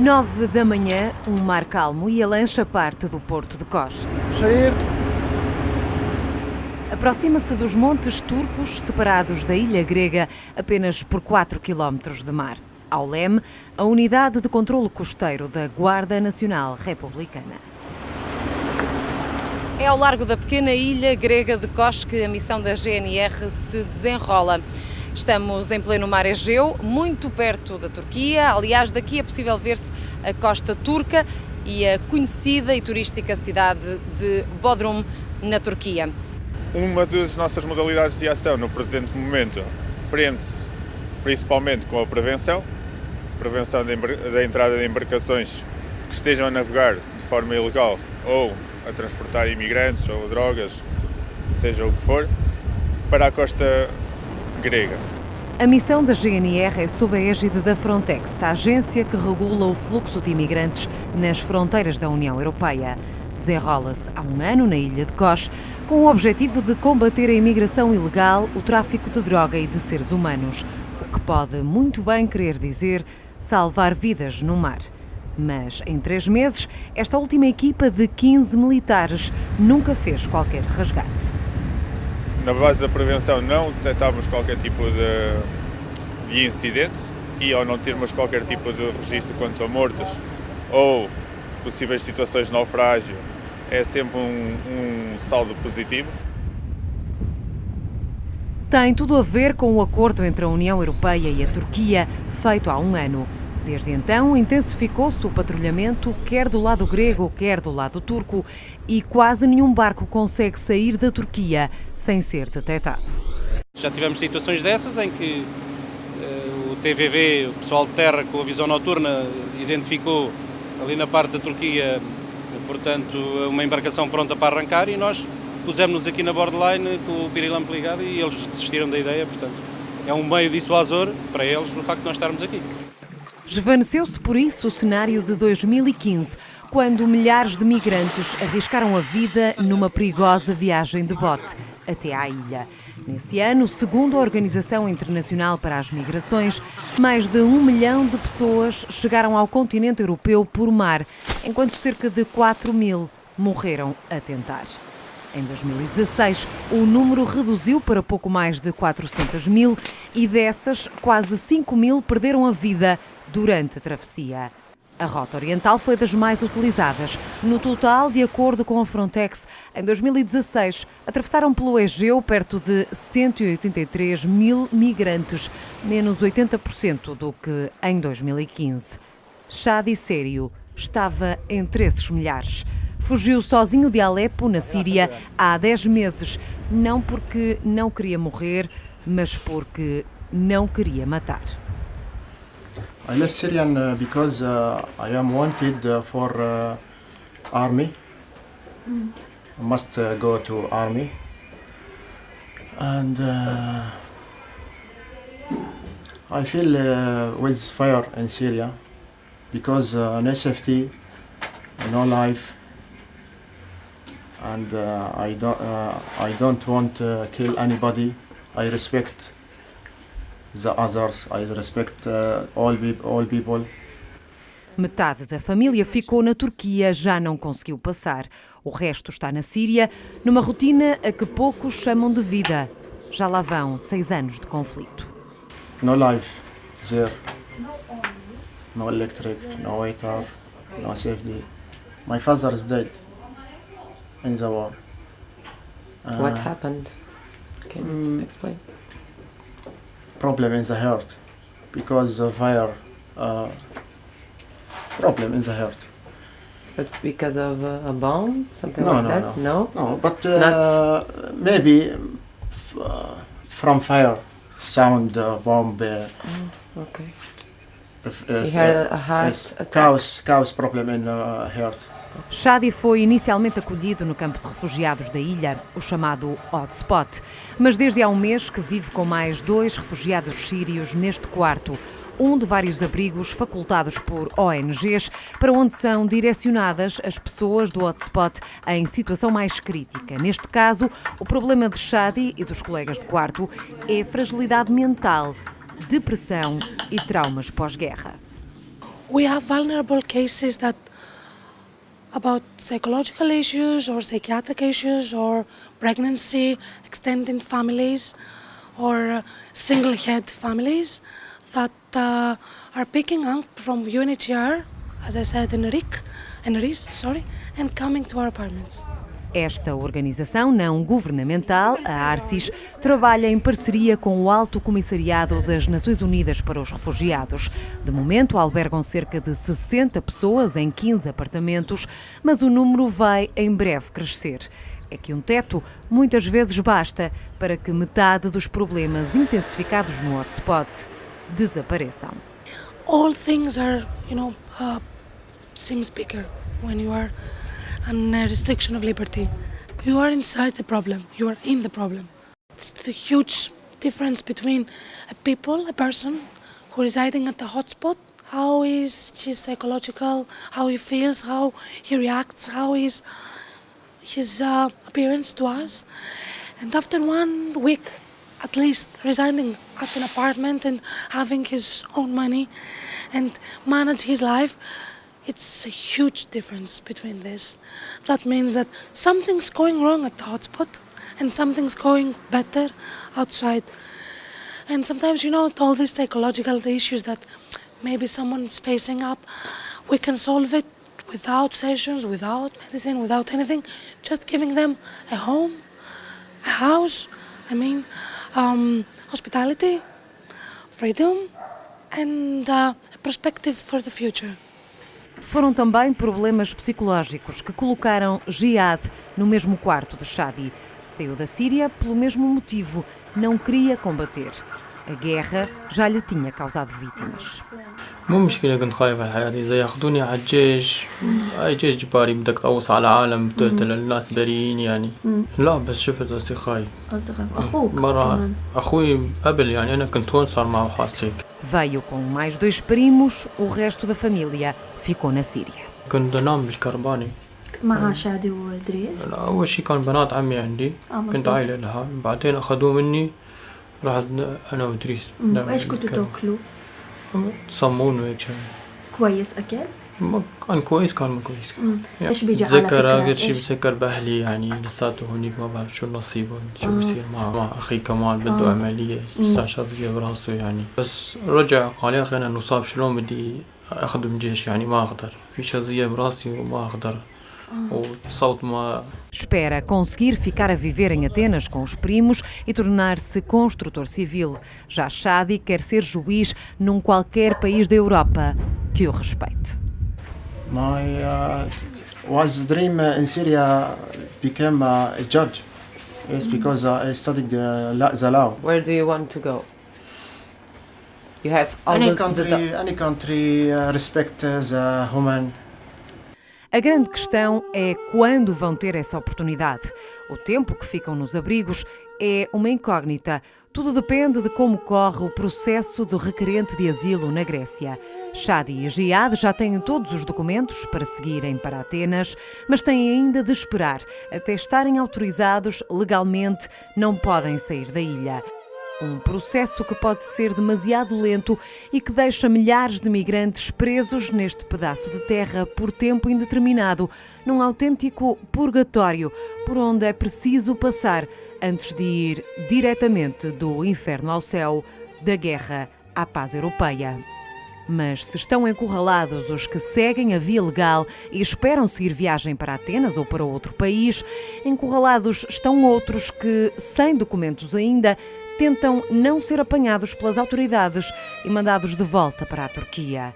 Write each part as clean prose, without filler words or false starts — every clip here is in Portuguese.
9 da manhã, um mar calmo e a lancha parte do porto de Kos. Sair. Aproxima-se dos montes turcos, separados da ilha grega apenas por 4 quilómetros de mar. Ao leme, a unidade de controlo costeiro da Guarda Nacional Republicana. É ao largo da pequena ilha grega de Kos que a missão da GNR se desenrola. Estamos em pleno mar Egeu, muito perto da Turquia. Aliás, daqui é possível ver-se a costa turca e a conhecida e turística cidade de Bodrum, na Turquia. Uma das nossas modalidades de ação no presente momento prende-se principalmente com a prevenção da entrada de embarcações que estejam a navegar de forma ilegal ou a transportar imigrantes ou drogas, seja o que for, para a costa grega. A missão da GNR é sob a égide da Frontex, a agência que regula o fluxo de imigrantes nas fronteiras da União Europeia. Desenrola-se há um ano na ilha de Kos, com o objetivo de combater a imigração ilegal, o tráfico de droga e de seres humanos, o que pode muito bem querer dizer salvar vidas no mar. Mas, em 3 meses, esta última equipa de 15 militares nunca fez qualquer resgate. Na base da prevenção não detectámos qualquer tipo de incidente e ao não termos qualquer tipo de registro quanto a mortos ou possíveis situações de naufrágio, é sempre um saldo positivo. Tem tudo a ver com o acordo entre a União Europeia e a Turquia, feito há um ano. Desde então, intensificou-se o patrulhamento, quer do lado grego, quer do lado turco, e quase nenhum barco consegue sair da Turquia sem ser detectado. Já tivemos situações dessas em que o TVV, o pessoal de terra com a visão noturna, identificou ali na parte da Turquia, portanto, uma embarcação pronta para arrancar e nós pusemos-nos aqui na borderline com o pirilampo ligado e eles desistiram da ideia, portanto, é um meio dissuasor para eles no facto de nós estarmos aqui. Esvaneceu-se por isso o cenário de 2015, quando milhares de migrantes arriscaram a vida numa perigosa viagem de bote até à ilha. Nesse ano, segundo a Organização Internacional para as Migrações, mais de 1 milhão de pessoas chegaram ao continente europeu por mar, enquanto cerca de 4 mil morreram a tentar. Em 2016, o número reduziu para pouco mais de 400 mil e dessas, quase 5 mil perderam a vida durante a travessia. A rota oriental foi das mais utilizadas. No total, de acordo com a Frontex, em 2016, atravessaram pelo Egeu perto de 183 mil migrantes, menos 80% do que em 2015. Shadi Sério estava entre esses milhares. Fugiu sozinho de Alepo, na Síria, há 10 meses, não porque não queria morrer, mas porque não queria matar. I left Syria because I am wanted for army. I must go to army. And I feel with fire in Syria because no safety, no life. And I don't want to kill anybody. I respect the others. I respect all people. Metade da família ficou na Turquia, já não conseguiu passar. O resto está na Síria, numa rotina a que poucos chamam de vida. Já lá vão 6 anos de conflito. No life there. No electric, no water, no safety. My father is dead in the war. What happened? Can you explain? Problem in the heart because of fire. Problem in the heart. But because of a bomb, something No, like no, that? no. No. No, but Not- maybe from fire sound bomb. Okay. If, He had a heart yes, attack. cows problem in heart. Shadi foi inicialmente acolhido no campo de refugiados da ilha, o chamado hotspot, mas desde há um mês que vive com mais 2 refugiados sírios neste quarto, um de vários abrigos facultados por ONGs, para onde são direcionadas as pessoas do hotspot em situação mais crítica. Neste caso, o problema de Shadi e dos colegas de quarto é fragilidade mental, depressão e traumas pós-guerra. we have vulnerable cases that about psychological issues or psychiatric issues or pregnancy, extended families or single head families that are picking up from UNHCR, as I said, Enrique, and coming to our apartments. Esta organização não governamental, a ARCIS, trabalha em parceria com o Alto Comissariado das Nações Unidas para os Refugiados. De momento, albergam cerca de 60 pessoas em 15 apartamentos, mas o número vai em breve crescer. É que um teto muitas vezes basta para que metade dos problemas intensificados no hotspot desapareçam. All things are, seems bigger when you are on a restriction of liberty. You are inside the problem. You are in the problem. It's the huge difference between a person who is residing at the hotspot. How is his psychological, how he feels, how he reacts, how is his appearance to us. And after 1 week, at least, residing at an apartment and having his own money and manage his life, it's a huge difference between this. That means that something's going wrong at the hotspot and something's going better outside. And sometimes, all these psychological issues that maybe someone's facing up, we can solve it without sessions, without medicine, without anything, just giving them a home, a house, hospitality, freedom, and a perspective for the future. Foram também problemas psicológicos que colocaram Jihad no mesmo quarto de Shadi. Saiu da Síria pelo mesmo motivo, não queria combater. A guerra já lhe tinha causado vítimas. مو مشكلة، كنت خايف على حياتي. إذا ياخذوني على الجيش، أي جيش جباري بدك تقوص على العالم، بتقتل الناس بريئين يعني. لا بس شفت أصدقائي. أخوك مرة كمان. أخوي قبل، يعني أنا كنت هون صار معه حادثة. Veio com mais 2 primos, o resto da família ficou na Síria. كنت أنام بالكرباني. مع شادي وإدريس. أول شي كان بنات عمي عندي، كنت عايلة لها، بعدين أخذوه مني، رحت أنا وإدريس. إيش كنتوا تاكلوا؟ صمون وهيك شغله. كويس أكل؟ كان كويس، كان مو كويس. إيش بيجي على بتذكر فكرة؟ آخر شي بتذكر بأهلي، يعني لساته هونيك ما بعرف شو نصيبه، شو بصير مع أخي كمان بده عملية استشفائية براسه يعني. بس رجع قال يا أخي أنا مصاب، شلون بدي أخذ من جيش، يعني ما أقدر، في شظية براسي وما أقدر. وصوت ما. Espera conseguir ficar a viver em Atenas com os primos e tornar-se construtor civil. Já Shadi quer ser juiz num qualquer país da Europa que o respeite. My was dream in Syria became a judge. Yes, because I studied the law. Where do you want to go? You have all Any country respect the human. A grande questão é quando vão ter essa oportunidade. O tempo que ficam nos abrigos é uma incógnita. Tudo depende de como corre o processo do requerente de asilo na Grécia. Shadi e Jihad já têm todos os documentos para seguirem para Atenas, mas têm ainda de esperar. Até estarem autorizados legalmente, não podem sair da ilha. Um processo que pode ser demasiado lento e que deixa milhares de migrantes presos neste pedaço de terra por tempo indeterminado, num autêntico purgatório por onde é preciso passar antes de ir diretamente do inferno ao céu, da guerra à paz europeia. Mas se estão encurralados os que seguem a via legal e esperam seguir viagem para Atenas ou para outro país, encurralados estão outros que, sem documentos ainda, tentam não ser apanhados pelas autoridades e mandados de volta para a Turquia.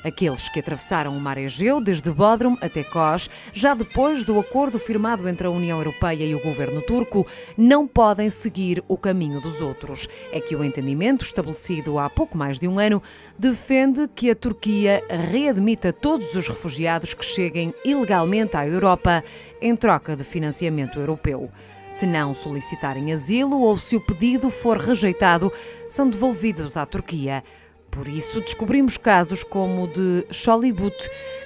Aqueles que atravessaram o mar Egeu desde Bodrum até Kos, já depois do acordo firmado entre a União Europeia e o governo turco, não podem seguir o caminho dos outros. É que o entendimento, estabelecido há pouco mais de um ano, defende que a Turquia readmita todos os refugiados que cheguem ilegalmente à Europa em troca de financiamento europeu. Se não solicitarem asilo ou se o pedido for rejeitado, são devolvidos à Turquia. Por isso, descobrimos casos como o de Sholibut,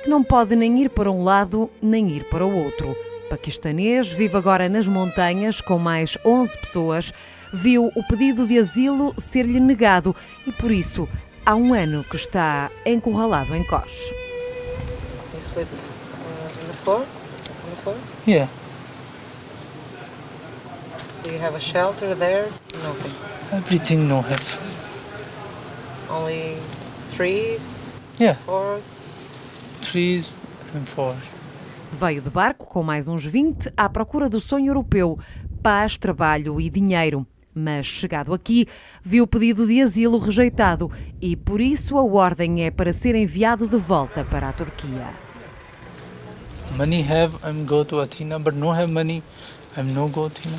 que não pode nem ir para um lado nem ir para o outro. Paquistanês, vive agora nas montanhas com mais 11 pessoas, viu o pedido de asilo ser-lhe negado e, por isso, há um ano que está encurralado em Kos. You sleep on the floor? On the floor? Yeah, Do you have a shelter there? Nothing. everything no have. Only trees, Yeah, forest. trees and forest. Veio de barco com mais uns 20 à procura do sonho europeu, paz, trabalho e dinheiro. Mas, chegado aqui, viu o pedido de asilo rejeitado e, por isso, a ordem é para ser enviado de volta para a Turquia. Money have, I'm go to Athena, but no have money, I'm no go Athena.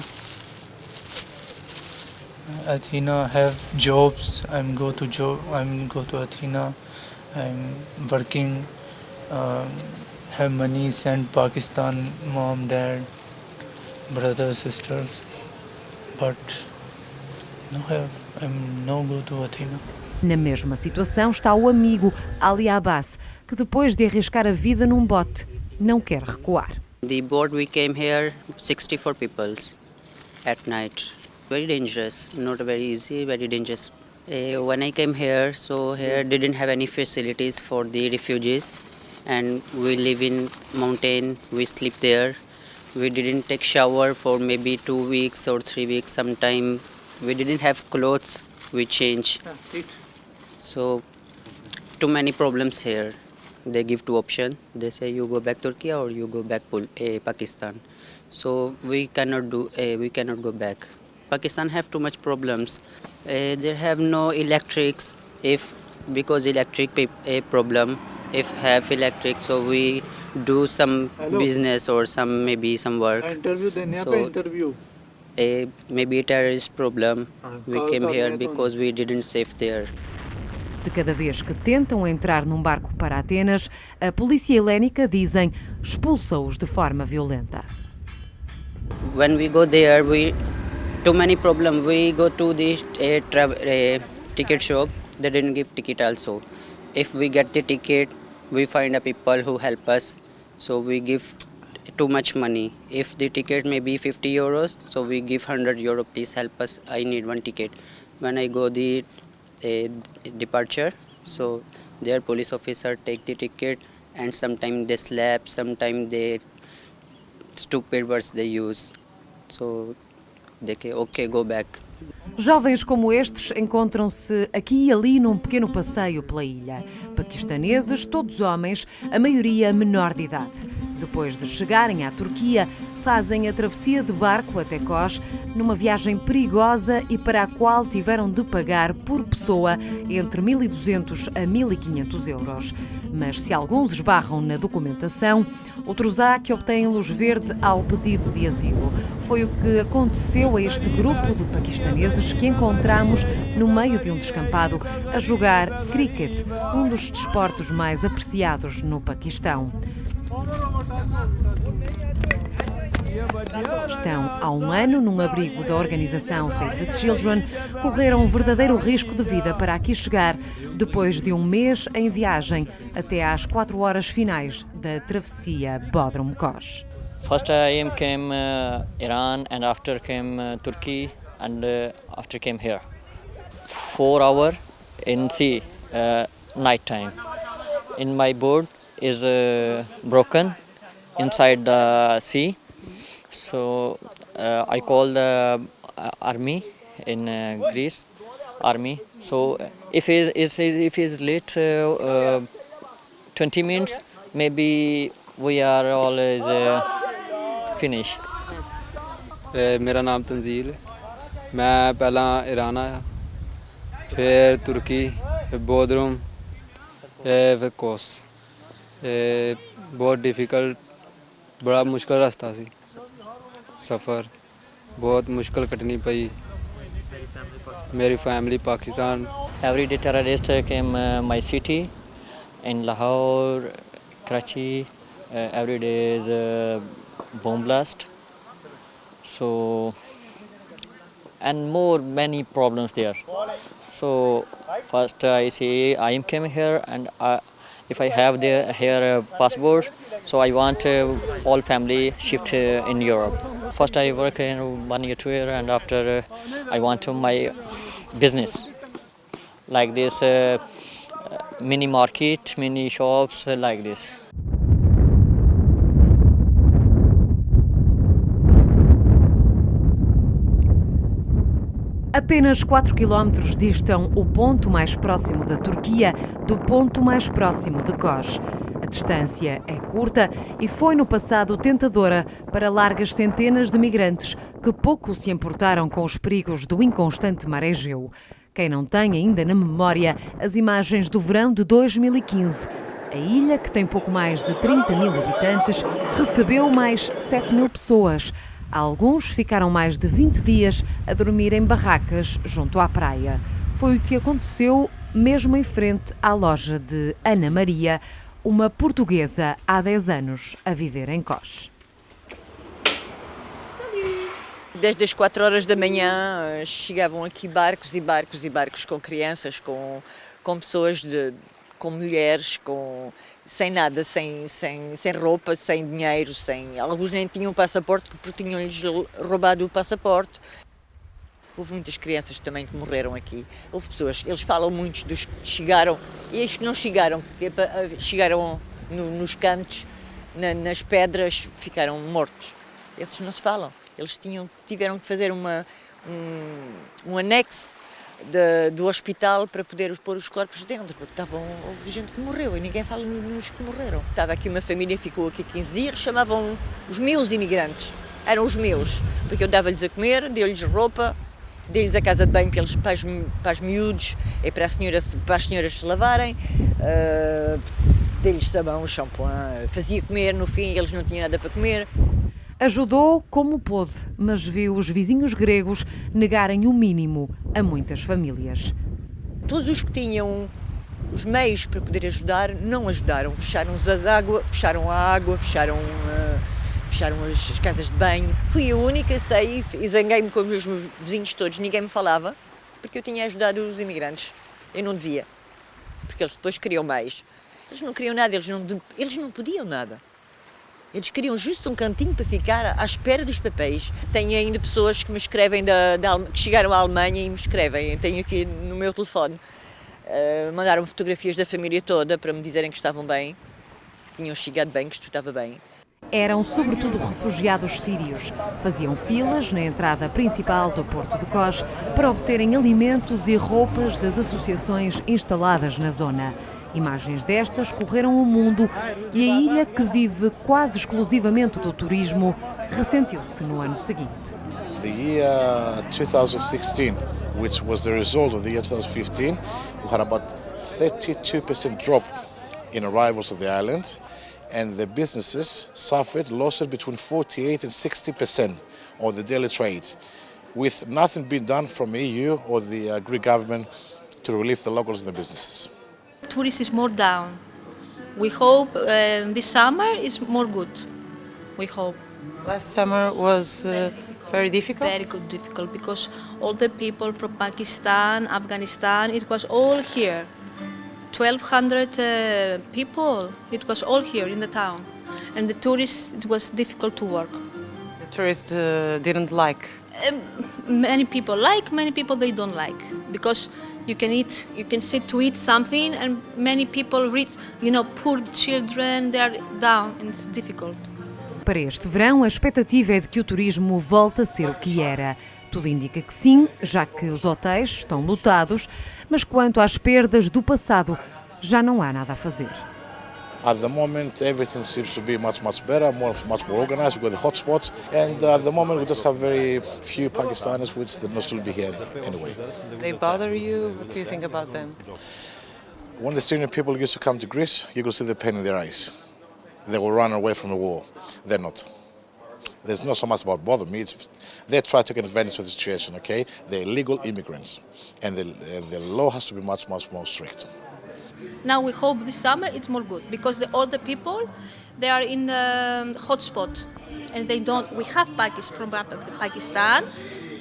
Athena have jobs, I'm go to Athena. I'm working, have money, send Pakistan, mom, dad, brothers, sisters, but no have, I'm no go to Athena. Na mesma situação está o amigo Ali Abbas, que depois de arriscar a vida num bote, não quer recuar. The boat we came here, 64 people at night. Very dangerous, not very easy, very dangerous. When I came here, so here didn't have any facilities for the refugees, and we live in mountain, we sleep there. We didn't take shower for maybe 2 weeks or 3 weeks. Sometime we didn't have clothes, we change. So too many problems here. They give two options. They say you go back Turkey or you go back Pakistan. So we cannot go back. Pakistan have too much problems. They have no electrics. Because electric problem. If have electric, so we do some business or some work. So maybe terrorist problem. We came here because we didn't safe there. De cada vez que tentam entrar num barco para Atenas, a polícia helénica, dizem, expulsa-os de forma violenta. When we go there, too many problems. We go to the ticket shop. They didn't give ticket also. If we get the ticket, we find a people who help us. So we give too much money. If the ticket may be 50 euros, so we give 100 euro. Please help us. I need one ticket. When I go the departure, so their police officer take the ticket, and sometimes they slap, sometimes they stupid words they use. So they say, okay, go back. Jovens como estes encontram-se aqui e ali num pequeno passeio pela ilha. Paquistaneses, todos homens, a maioria menor de idade. Depois de chegarem à Turquia, fazem a travessia de barco até Kos, numa viagem perigosa e para a qual tiveram de pagar por pessoa entre 1.200 a 1.500 euros. Mas se alguns esbarram na documentação, outros há que obtêm luz verde ao pedido de asilo. Foi o que aconteceu a este grupo de paquistaneses que encontramos no meio de um descampado a jogar cricket, um dos desportos mais apreciados no Paquistão. Estão há um ano num abrigo da organização Save the Children, correram um verdadeiro risco de vida para aqui chegar, depois de um mês em viagem até às 4 horas finais da travessia Bodrum-Kos. First I came Iran and after came Turkey and after came here. 4 hours in sea, night time. In my boat is broken inside the sea. So I call the army in Greece, army. So if he's late 20 minutes, maybe we are always finish. मेरा नाम तंजील है। मैं पहला ईरान आया, फिर तुर्की, फिर बोदरूम, फिर कोस। बहुत डिफ़िकल्ट, बड़ा मुश्किल रास्ता सी। सफ़र बहुत मुश्किल कटनी पई। मेरी फैमिली Pakistan. Every day terrorists came my city in Lahore, Karachi. Every day is bomb blast. So and many problems there. So first I say I am coming here and if I have here a passport, so I want all family shift in Europe. First I work in 1 year, 2 years, and after I want my business. like this mini market, mini shops like this. Apenas 4 quilómetros distam o ponto mais próximo da Turquia do ponto mais próximo de Kos. A distância é curta e foi no passado tentadora para largas centenas de migrantes que pouco se importaram com os perigos do inconstante mar Egeu. Quem não tem ainda na memória as imagens do verão de 2015. A ilha, que tem pouco mais de 30 mil habitantes, recebeu mais 7 mil pessoas. Alguns ficaram mais de 20 dias a dormir em barracas junto à praia. Foi o que aconteceu mesmo em frente à loja de Ana Maria, uma portuguesa há 10 anos a viver em Kos. Desde as 4 horas da manhã chegavam aqui barcos e barcos e barcos com crianças, com pessoas, com mulheres, sem nada, sem roupa, sem dinheiro, alguns nem tinham passaporte porque tinham-lhes roubado o passaporte. Houve muitas crianças também que morreram aqui. Houve pessoas, eles falam muitos dos que chegaram e estes que não chegaram, chegaram nos cantos, nas pedras, ficaram mortos. Esses não se falam. Eles tiveram que fazer um anexo do hospital para poder pôr os corpos dentro, porque houve gente que morreu e ninguém fala nos que morreram. Estava aqui uma família, ficou aqui 15 dias, chamavam os meus imigrantes, eram os meus, porque eu dava-lhes a comer, dei-lhes roupa, dei-lhes a casa de banho para os miúdos e para as senhoras se lavarem, dei-lhes sabão, shampoo, fazia comer, no fim eles não tinham nada para comer. Ajudou como pôde, mas viu os vizinhos gregos negarem o mínimo a muitas famílias. Todos os que tinham os meios para poder ajudar, não ajudaram. Fecharam a água, fecharam as casas de banho. Fui a única, saí e zanguei-me com os meus vizinhos todos. Ninguém me falava, porque eu tinha ajudado os imigrantes. Eu não devia, porque eles depois queriam mais. Eles não queriam nada, eles não podiam nada. Eles queriam justo um cantinho para ficar à espera dos papéis. Tenho ainda pessoas que me escrevem, que chegaram à Alemanha e me escrevem. Tenho aqui no meu telefone. Mandaram fotografias da família toda para me dizerem que estavam bem, que tinham chegado bem, que isto estava bem. Eram sobretudo refugiados sírios. Faziam filas na entrada principal do Porto de Kos para obterem alimentos e roupas das associações instaladas na zona. Imagens destas correram o mundo e a ilha, que vive quase exclusivamente do turismo, ressentiu-se no ano seguinte. The year 2016, which was the result of the year 2015, we had about 32% drop in arrivals of the island, and the businesses suffered losses between 48 and 60% of the daily trade, with nothing being done from EU or the Greek government to relieve the locals and the businesses. Tourists is more down. We hope this summer is more good. We hope. Last summer was very difficult? Very good, difficult, because all the people from Pakistan, Afghanistan, it was all here. 1,200 people, it was all here in the town. And the tourists, it was difficult to work. The tourists didn't like? Many people like, many people they don't like. Because you can sit to eat something, and many people read, poor children, they are down, and it's difficult. Para este verão, a expectativa é de que o turismo volte a ser o que era. Tudo indica que sim, já que os hotéis estão lotados, mas quanto às perdas do passado, já não há nada a fazer. At the moment, everything seems to be much better, much more organized. We've got the hotspots, and at the moment we just have very few Pakistanis, which they must still be here anyway. They bother you? What do you think about them? When the Syrian people used to come to Greece, you could see the pain in their eyes. They will run away from the war. They're not. There's not so much about bother me. They try to take advantage of the situation. Okay, they're illegal immigrants, and the law has to be much more strict. Now we hope this summer it's more good, because all the people, they are in the hotspot, and they don't. We have Pakistan from Pakistan,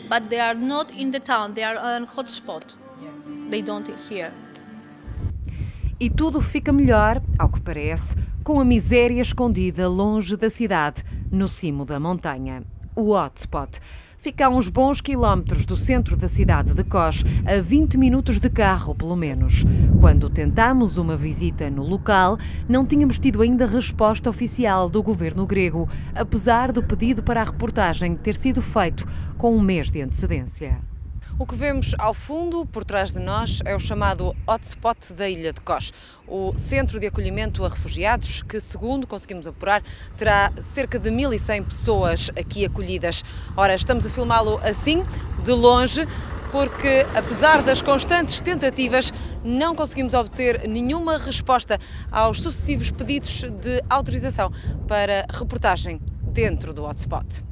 but they are not in the town. They are on hotspot. They don't here. E tudo fica melhor, ao que parece, com a miséria escondida longe da cidade, no cimo da montanha. o hotspot. Fica a uns bons quilómetros do centro da cidade de Kos, a 20 minutos de carro, pelo menos. Quando tentámos uma visita no local, não tínhamos tido ainda resposta oficial do governo grego, apesar do pedido para a reportagem ter sido feito com um mês de antecedência. O que vemos ao fundo, por trás de nós, é o chamado hotspot da ilha de Kos, o centro de acolhimento a refugiados que, segundo conseguimos apurar, terá cerca de 1.100 pessoas aqui acolhidas. Ora, estamos a filmá-lo assim, de longe, porque, apesar das constantes tentativas, não conseguimos obter nenhuma resposta aos sucessivos pedidos de autorização para reportagem dentro do hotspot.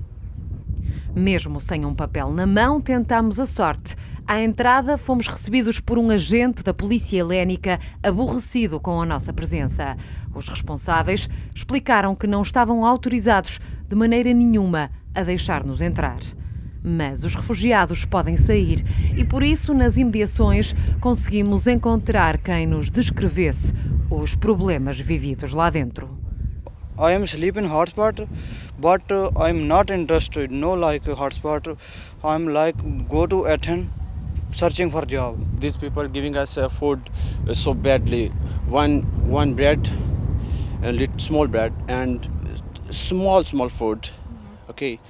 Mesmo sem um papel na mão, tentámos a sorte. À entrada, fomos recebidos por um agente da polícia helénica aborrecido com a nossa presença. Os responsáveis explicaram que não estavam autorizados de maneira nenhuma a deixar-nos entrar. Mas os refugiados podem sair e, por isso, nas imediações, conseguimos encontrar quem nos descrevesse os problemas vividos lá dentro. I am sleeping hotspot, but I'm not interested. No like hotspot. I'm like go to Athens, searching for job. These people giving us food so badly. One bread, small bread, and small food. Okay,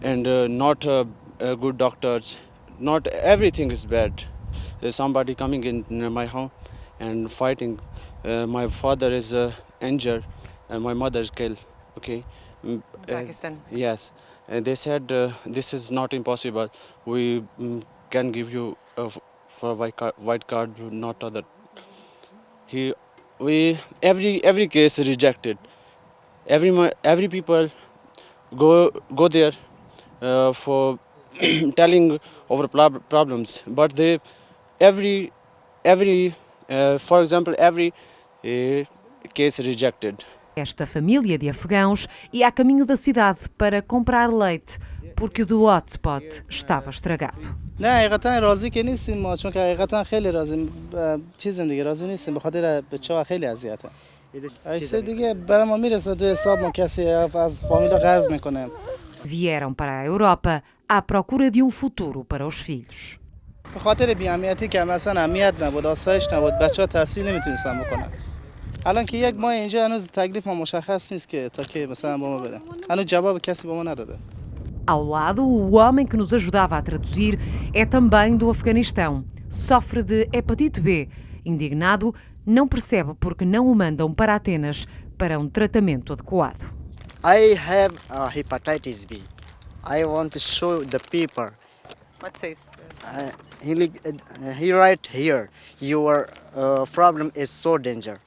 not good doctors. Not everything is bad. There's somebody coming in my home and fighting. My father is injured and my mother is killed. Okay. Pakistan. Yes, and they said this is not impossible. We can give you for white card, not other. Every case rejected. Every people go there for telling over problems, but they every for example every case rejected. Esta família de afegãos ia a caminho da cidade para comprar leite, porque o do hotspot estava estragado. نه حقیقتا راضی که نیستیم ما، چون که حقیقتا خیلی راضی چیز دیگه راضی نیستیم، به خاطر بچه‌ها خیلی اذیتن. ایسه دیگه برای ما میرسه تو حساب ما، کسی از فامیلا قرض میکنه. Vieram para a Europa à procura de um futuro para os filhos. به خاطر بی‌اهمیتی که مثلا اهمیت نبود، آسایش نبود، بچه‌ها تحصیل نمیتونستن بکنن. الان که یک ماه اینجا هنوز تکلیف ما مشخص نیست که تا که مثلا با ما بدن. هنوز جواب کسی با ما نداده. Ao lado, o homem que nos ajudava a traduzir é também do Afeganistão. Sofre de hepatite B. Indignado, não percebe porque não o mandam para Atenas para um tratamento adequado. I have hepatitis B. I want to show the paper. What says? He write here, your problem is so danger.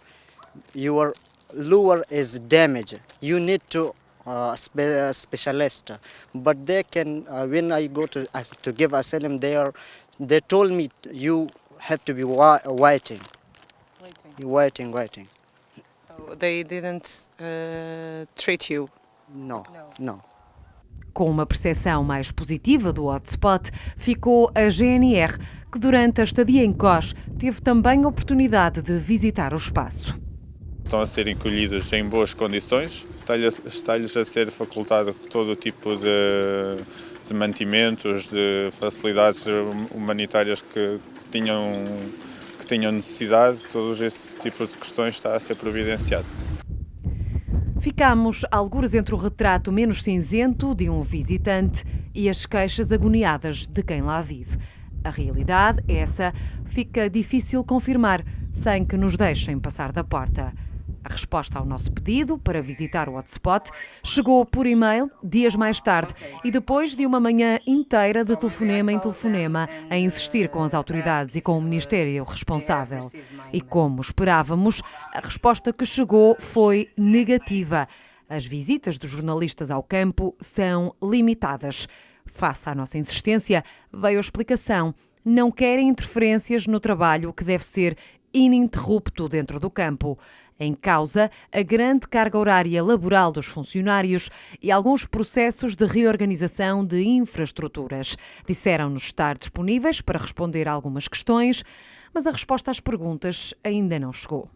Your liver is damaged. You need to specialist, but they can. When I go to give asylum, they told me you have to be waiting. So they didn't treat you? No. Com uma percepção mais positiva do hotspot, ficou a GNR, que durante a estadia em Kos teve também a oportunidade de visitar o espaço. Estão a ser encolhidos em boas condições, está-lhes a ser facultado todo o tipo de mantimentos, de facilidades humanitárias que tinham necessidade, todo esse tipo de questões está a ser providenciado. Ficámos algures entre o retrato menos cinzento de um visitante e as queixas agoniadas de quem lá vive. A realidade, essa, fica difícil confirmar sem que nos deixem passar da porta. A resposta ao nosso pedido para visitar o hotspot chegou por e-mail dias mais tarde e depois de uma manhã inteira de telefonema em telefonema a insistir com as autoridades e com o ministério responsável. E como esperávamos, a resposta que chegou foi negativa. As visitas dos jornalistas ao campo são limitadas. Face à nossa insistência, veio a explicação. Não querem interferências no trabalho que deve ser ininterrupto dentro do campo. Em causa, a grande carga horária laboral dos funcionários e alguns processos de reorganização de infraestruturas. Disseram-nos estar disponíveis para responder a algumas questões, mas a resposta às perguntas ainda não chegou.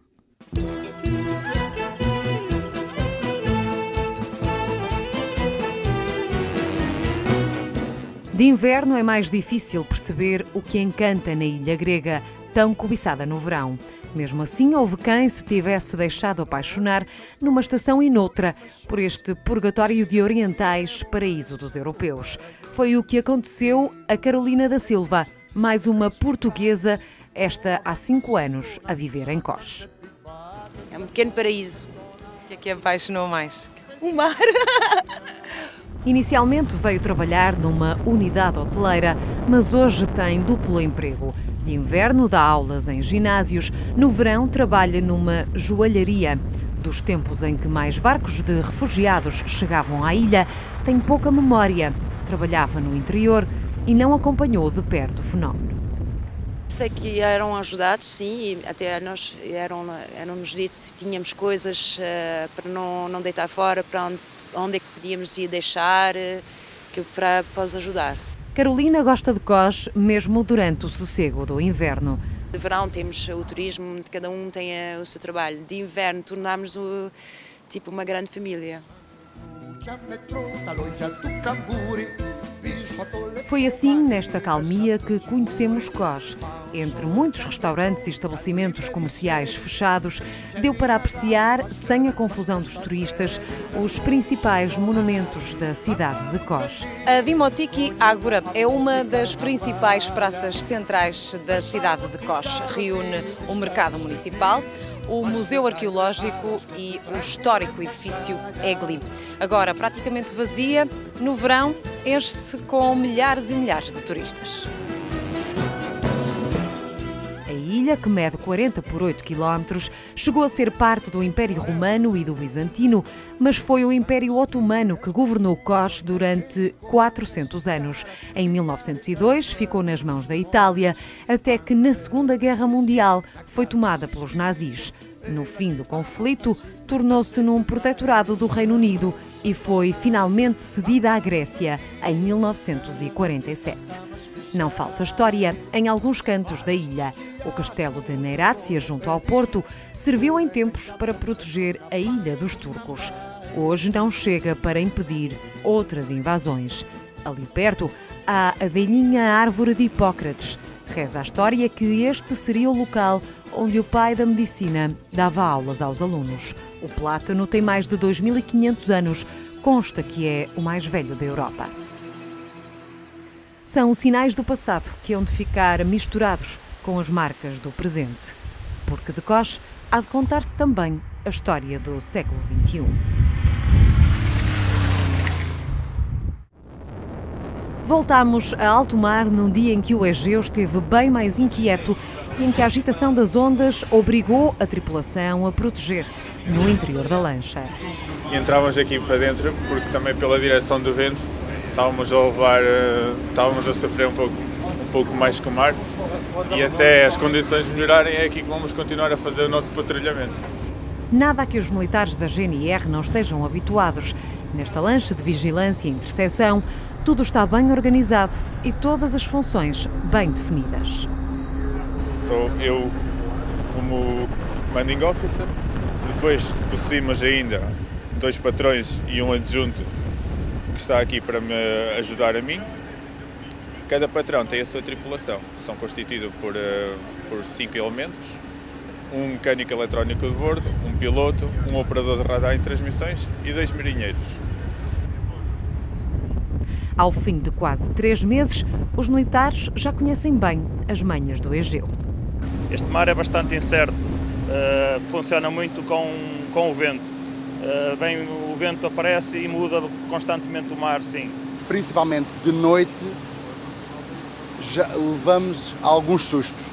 De inverno é mais difícil perceber o que encanta na ilha grega, tão cobiçada no verão. Mesmo assim, houve quem se tivesse deixado apaixonar numa estação e noutra por este purgatório de orientais, paraíso dos europeus. Foi o que aconteceu a Carolina da Silva, mais uma portuguesa, esta há 5 anos, a viver em Kos. É um pequeno paraíso. O que apaixonou mais? O mar. Inicialmente veio trabalhar numa unidade hoteleira, mas hoje tem duplo emprego. De inverno dá aulas em ginásios, no verão trabalha numa joalharia. Dos tempos em que mais barcos de refugiados chegavam à ilha, tem pouca memória. Trabalhava no interior e não acompanhou de perto o fenómeno. Sei que eram ajudados, sim, e até nós eram-nos dito se tínhamos coisas para não deitar fora, para onde é que podíamos ir deixar, para os ajudar. Carolina gosta de Kos mesmo durante o sossego do inverno. De verão temos o turismo, cada um tem o seu trabalho. De inverno tornámos tipo uma grande família. Foi assim, nesta calmia, que conhecemos Kos. Entre muitos restaurantes e estabelecimentos comerciais fechados, deu para apreciar, sem a confusão dos turistas, os principais monumentos da cidade de Kos. A Dimotiki Agora é uma das principais praças centrais da cidade de Kos. Reúne o mercado municipal, o Museu Arqueológico e o histórico edifício Egli. Agora praticamente vazia, no verão enche-se com milhares e milhares de turistas. A ilha, que mede 40 por 8 quilómetros, chegou a ser parte do Império Romano e do Bizantino, mas foi o Império Otomano que governou Kos durante 400 anos. Em 1902 ficou nas mãos da Itália, até que na Segunda Guerra Mundial foi tomada pelos nazis. No fim do conflito, tornou-se num protetorado do Reino Unido e foi finalmente cedida à Grécia em 1947. Não falta história em alguns cantos da ilha. O castelo de Neyratia, junto ao porto, serviu em tempos para proteger a ilha dos turcos. Hoje não chega para impedir outras invasões. Ali perto há a velhinha árvore de Hipócrates. Reza a história que este seria o local onde o pai da medicina dava aulas aos alunos. O plátano tem mais de 2.500 anos. Consta que é o mais velho da Europa. São sinais do passado que hão de ficar misturados com as marcas do presente. Porque de Kos há de contar-se também a história do século XXI. Voltámos a alto mar num dia em que o Egeu esteve bem mais inquieto e em que a agitação das ondas obrigou a tripulação a proteger-se no interior da lancha. E entrávamos aqui para dentro porque também pela direção do vento estávamos a sofrer um pouco mais com o mar e até as condições melhorarem é aqui que vamos continuar a fazer o nosso patrulhamento. Nada a que os militares da GNR não estejam habituados. Nesta lancha de vigilância e interseção, tudo está bem organizado e todas as funções bem definidas. Sou eu como commanding officer, depois possuímos ainda 2 patrões e um adjunto que está aqui para me ajudar a mim. Cada patrão tem a sua tripulação, são constituídos por 5 elementos, um mecânico eletrónico de bordo, um piloto, um operador de radar em transmissões e 2 marinheiros. Ao fim de quase 3 meses, os militares já conhecem bem as manhas do Egeu. Este mar é bastante incerto, funciona muito com o vento. O vento aparece e muda constantemente o mar, sim. Principalmente de noite, já levámos alguns sustos.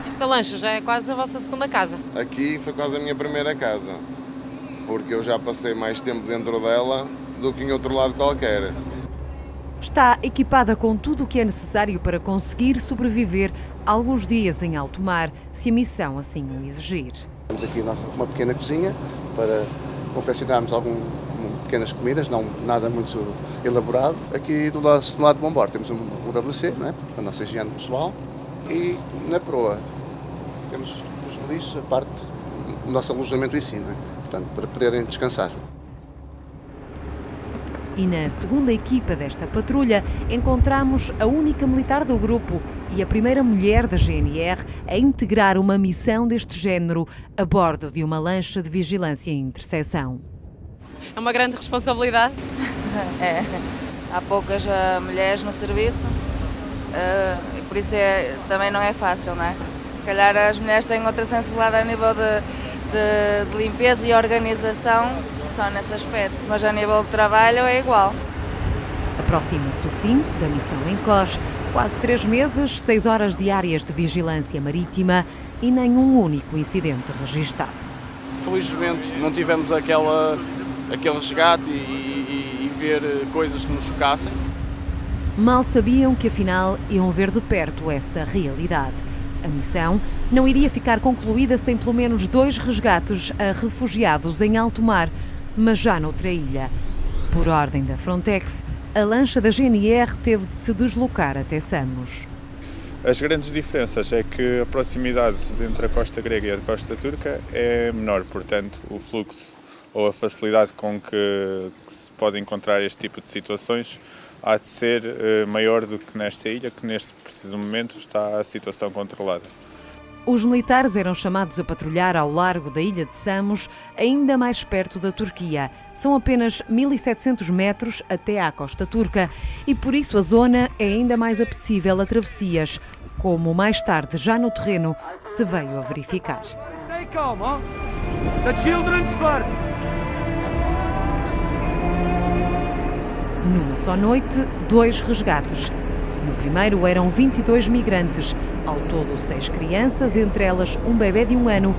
Esta lancha já é quase a vossa segunda casa. Aqui foi quase a minha primeira casa, porque eu já passei mais tempo dentro dela do que em outro lado qualquer. Está equipada com tudo o que é necessário para conseguir sobreviver alguns dias em alto mar, se a missão assim o exigir. Temos aqui uma pequena cozinha para confeccionarmos pequenas comidas, não nada muito elaborado. Aqui do lado de Bombor temos um WC, não é? A nossa higiene pessoal, e na proa temos os beliches, a parte do nosso alojamento em si, não é? Portanto, para poderem descansar. E na segunda equipa desta patrulha encontramos a única militar do grupo e a primeira mulher da GNR a integrar uma missão deste género a bordo de uma lancha de vigilância e interseção. É uma grande responsabilidade. É. Há poucas mulheres no serviço e por isso também não é fácil, não é? Se calhar as mulheres têm outra sensibilidade a nível de limpeza e organização só nesse aspecto, mas a nível de trabalho é igual. Aproxima-se o fim da missão em Coche, quase 3 meses, 6 horas diárias de vigilância marítima e nenhum único incidente registado. Felizmente não tivemos aquele resgate e ver coisas que nos chocassem. Mal sabiam que afinal iam ver de perto essa realidade. A missão não iria ficar concluída sem pelo menos 2 resgates a refugiados em alto mar, mas já noutra ilha. Por ordem da Frontex, a lancha da GNR teve de se deslocar até Samos. As grandes diferenças é que a proximidade entre a costa grega e a costa turca é menor, portanto o fluxo ou a facilidade com que se pode encontrar este tipo de situações há de ser maior do que nesta ilha, que neste preciso momento está a situação controlada. Os militares eram chamados a patrulhar ao largo da ilha de Samos, ainda mais perto da Turquia. São apenas 1.700 metros até à costa turca e por isso a zona é ainda mais apetecível a travessias, como mais tarde, já no terreno, se veio a verificar. Stay calm, huh? The children's first. Numa só noite, 2 resgates. No primeiro eram 22 migrantes, ao todo 6 crianças, entre elas um bebê de 1 ano,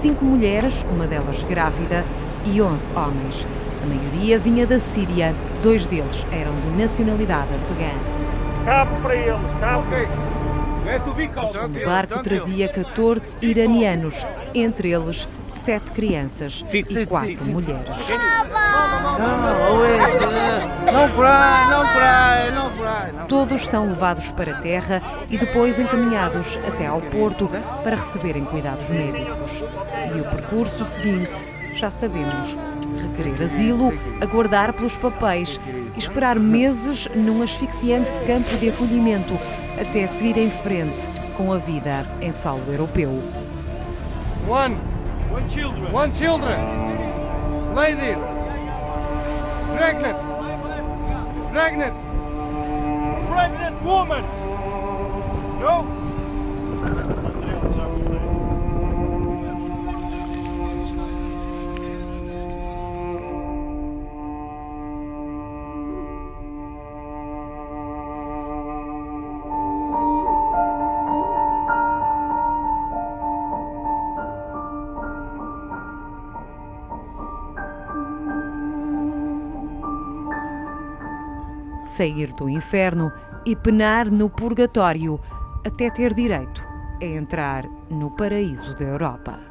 5 mulheres, uma delas grávida, e 11 homens. A maioria vinha da Síria, 2 deles eram de nacionalidade afegã. Cabo para eles, cabo. O segundo barco trazia 14 iranianos, entre eles 7 crianças e 4 mulheres. Todos são levados para a terra e depois encaminhados até ao porto para receberem cuidados médicos. E o percurso seguinte, já sabemos, requerer asilo, aguardar pelos papéis e esperar meses num asfixiante campo de acolhimento até seguir em frente com a vida em solo europeu. One children. Ladies. Pregnant woman. No. Sair do inferno e penar no purgatório, até ter direito a entrar no paraíso da Europa.